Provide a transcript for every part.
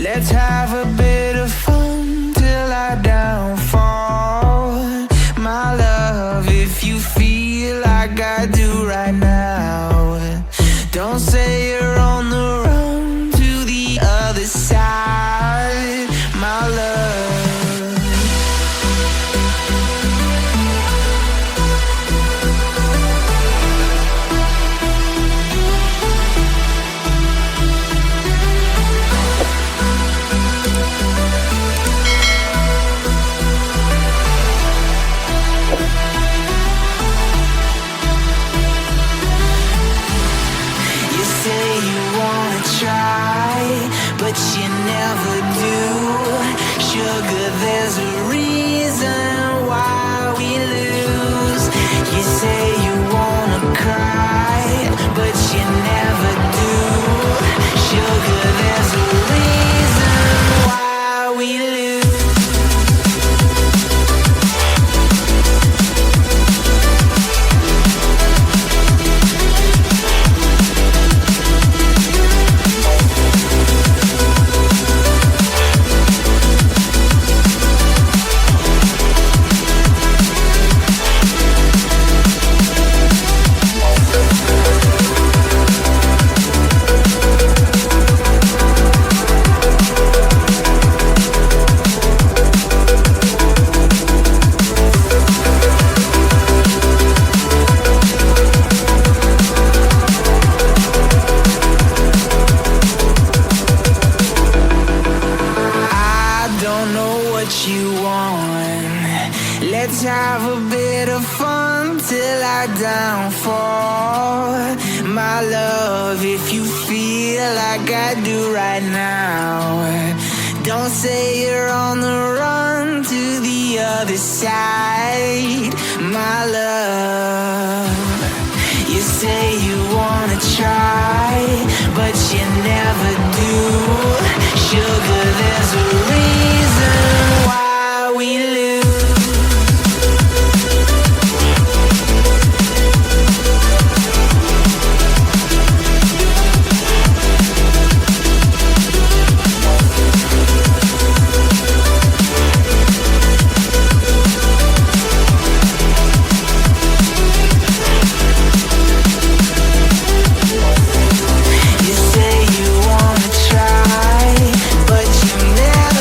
Let's have a bit of fun till I downfall. My love, if you feel like I do right now, don't say you're on the run to the other side, my love. But you never do. Sugar, there's a reason why we lose. You say you wanna cry, but you never do. Sugar, there's a reason why we lose. You want. Let's have a bit of fun till I downfall. My love, if you feel like I do right now, don't say you're on the run to the other side, my love. You say you wanna try, but you never do. Sugar, there's a reason why we lose. You say you wanna try, but you never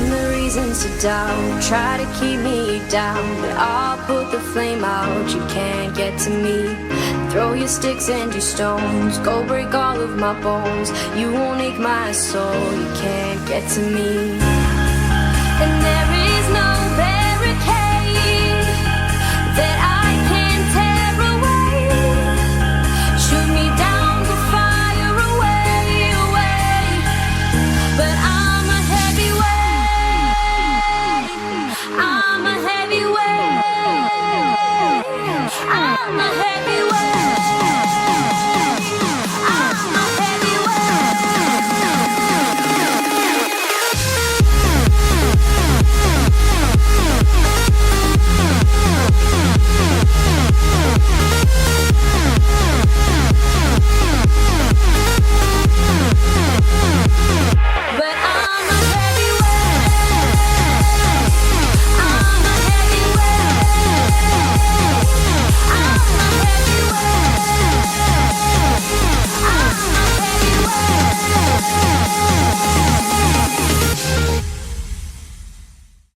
me reasons to doubt, try to keep me down, but I'll put the flame out. You can't get to me. Throw your sticks and your stones, go break all of my bones. You won't ache my soul, you can't get to me. And there is no barricade that I can tear away. Shoot me down to fire away, away. But I'm a heavyweight, I'm a heavyweight, I'm a heavyweight.